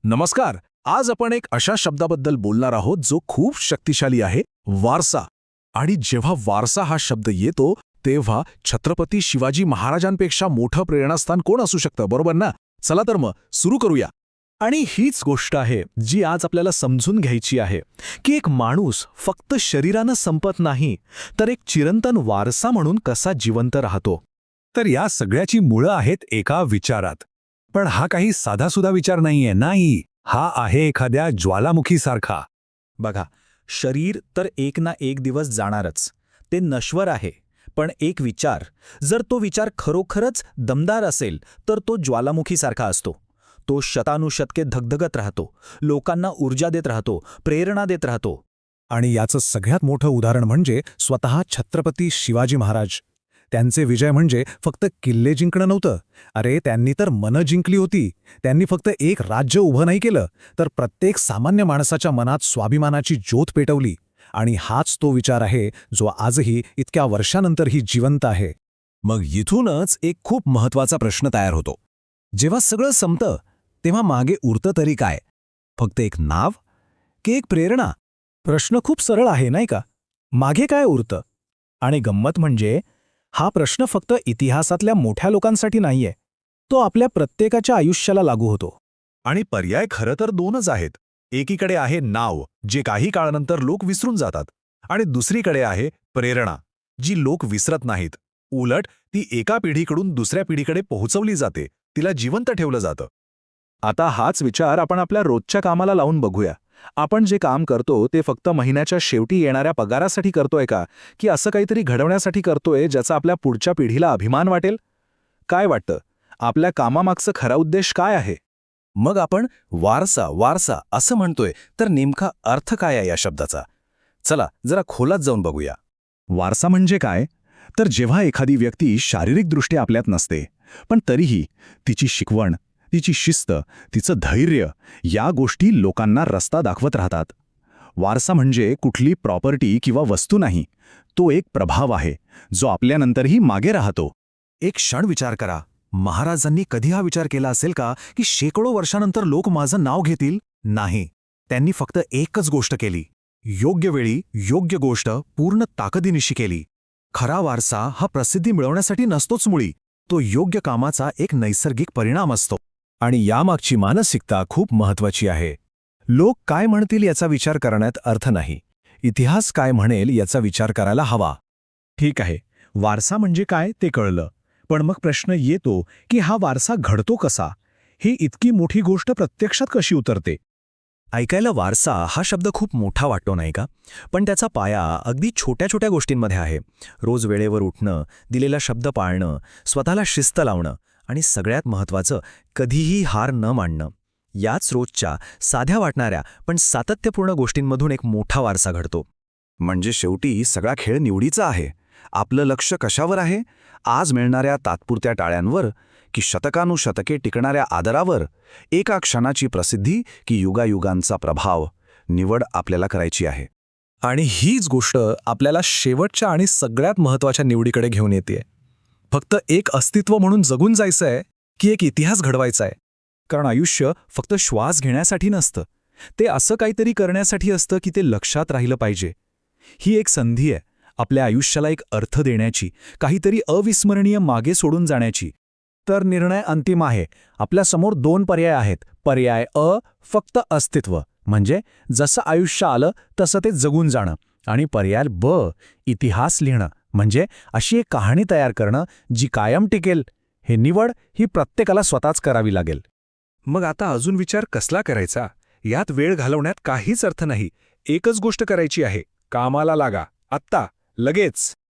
नमस्कार. आज आपण एक अशा शब्दाबद्दल बोलणार आहोत जो खूप शक्तिशाली आहे, वारसा. आणि जेव्हा वारसा हा शब्द येतो तेव्हा छत्रपती शिवाजी महाराजांपेक्षा मोठं प्रेरणास्थान कोण असू शकतं, बरोबर ना? चला तर मग सुरू करूया. आणि हीच गोष्ट आहे जी आज आपल्याला समजून घ्यायची आहे की एक माणूस फक्त शरीरानं संपत नाही, तर एक चिरंतन वारसा म्हणून कसा जिवंत राहतो. तर या सगळ्याची मुळं आहेत एका विचारात. पण हा काही साधासुधा विचार नाहीये, नाही. हा आहे एखाद्या ज्वालामुखीसारखा. बघा, शरीर तर एक ना एक दिवस जाणारच, ते नश्वर आहे. पण एक विचार, जर तो विचार खरोखरच दमदार असेल तर तो ज्वालामुखीसारखा असतो. तो शतानुशतके धगधगत राहतो, लोकांना ऊर्जा देत राहतो, प्रेरणा देत राहतो. आणि याचं सगळ्यात मोठं उदाहरण म्हणजे स्वतः छत्रपती शिवाजी महाराज. त्यांचे विजय म्हणजे फक्त किल्ले जिंकणं नव्हतं. अरे, त्यांनी तर मनं जिंकली होती. त्यांनी फक्त एक राज्य उभं नाही केलं, तर प्रत्येक सामान्य माणसाच्या मनात स्वाभिमानाची ज्योत पेटवली. आणि हाच तो विचार आहे जो आजही इतक्या वर्षानंतरही जिवंत आहे. मग इथूनच एक खूप महत्वाचा प्रश्न तयार होतो. जेव्हा सगळं संपतं तेव्हा मागे उरतं तरी काय? फक्त एक नाव की एक प्रेरणा? प्रश्न खूप सरळ आहे, नाही का? मागे काय उरतं? आणि गंमत म्हणजे हा प्रश्न फक्त इतिहासातल्या मोठ्या लोकांसाठी नाहीये, तो आपल्या प्रत्येकाच्या आयुष्याला लागू होतो. आणि पर्याय खरं तर दोनच आहेत. एकीकडे आहे नाव, जे काही काळानंतर लोक विसरून जातात, आणि दुसरीकडे आहे प्रेरणा, जी लोक विसरत नाहीत. उलट ती एका पिढीकडून दुसऱ्या पिढीकडे पोहोचवली जाते, तिला जिवंत ठेवलं जातं. आता हाच विचार आपण आपल्या रोजच्या कामाला लावून बघूया. आपण जे काम करतो ते फक्त महिन्याच्या शेवटी येणाऱ्या पगारासाठी करतोय का, की असं काहीतरी घडवण्यासाठी करतोय ज्याचा आपल्या पुढच्या पिढीला अभिमान वाटेल? काय वाटतं, आपल्या कामामागचं खरा उद्देश काय आहे? मग आपण वारसा वारसा असं म्हणतोय, तर नेमका अर्थ काय आहे या शब्दाचा? चला जरा खोलात जाऊन बघूया. वारसा म्हणजे काय? तर जेव्हा एखादी व्यक्ती शारीरिकदृष्ट्या आपल्यात नसते, पण तरीही तिची शिकवण, तिची शिस्त, तिचं धैर्य या गोष्टी लोकांना रस्ता दाखवत राहतात. वारसा म्हणजे कुठली प्रॉपर्टी किंवा वस्तू नाही, तो एक प्रभाव आहे जो आपल्यानंतरही मागे राहतो. एक क्षण विचार करा, महाराजांनी कधी हा विचार केला असेल का की शेकडो वर्षानंतर लोक माझं नाव घेतील? नाही. त्यांनी फक्त एकच गोष्ट केली, योग्य वेळी योग्य गोष्ट पूर्ण ताकदीनिशी केली. खरा वारसा हा प्रसिद्धी मिळवण्यासाठी नसतोच मुळी, तो योग्य कामाचा एक नैसर्गिक परिणाम असतो. आणि यामागची मानसिकता खूप महत्वाची आहे. लोक काय म्हणतील याचा विचार करण्यात अर्थ नाही, इतिहास काय म्हणेल याचा विचार करायला हवा. ठीक आहे, वारसा म्हणजे काय ते कळलं. पण मग प्रश्न येतो की हा वारसा घडतो कसा? ही इतकी मोठी गोष्ट प्रत्यक्षात कशी उतरते? ऐकायला वारसा हा शब्द खूप मोठा वाटतो, नाही का? पण त्याचा पाया अगदी छोट्या छोट्या गोष्टींमध्ये आहे. रोज वेळेवर उठणं, दिलेला शब्द पाळणं, स्वतःला शिस्त लावणं, आणि सगळ्यात महत्त्वाचं, कधीही हार न मानणं. याच रोजच्या साध्या वाटणाऱ्या पण सातत्यपूर्ण गोष्टींमधून एक मोठा वारसा घडतो. म्हणजे शेवटी सगळा खेळ निवडीचा आहे. आपलं लक्ष कशावर आहे? आज मिळणाऱ्या तात्पुरत्या टाळ्यांवर की शतकानुशतके टिकणाऱ्या आदरावर? एका क्षणाची प्रसिद्धी की युगायुगांचा प्रभाव? निवड आपल्याला करायची आहे. आणि हीच गोष्ट आपल्याला शेवटच्या आणि सगळ्यात महत्त्वाच्या निवडीकडे घेऊन येते. फक्त एक अस्तित्व म्हणून जगून जायचंय की एक इतिहास घडवायचा आहे? कारण आयुष्य फक्त श्वास घेण्यासाठी नसतं, ते असं काहीतरी करण्यासाठी असतं की ते लक्षात राहिलं पाहिजे. ही एक संधी आहे आपल्या आयुष्याला एक अर्थ देण्याची, काहीतरी अविस्मरणीय मागे सोडून जाण्याची. तर निर्णय अंतिम आहे. आपल्यासमोर दोन पर्याय आहेत. पर्याय अ, फक्त अस्तित्व, म्हणजे जसं आयुष्य आलं तसं ते जगून जाणं. आणि पर्याय ब, इतिहास लिहिणं, म्हणजे अशी एक कहाणी तयार करणं जी कायम टिकेल. हे निवड ही प्रत्येकाला स्वतःच करावी लागेल. मग आता अजून विचार कसला करायचा? यात वेळ घालवण्यात काहीच अर्थ नाही. एकच गोष्ट करायची आहे, कामाला लागा, आत्ता, लगेच.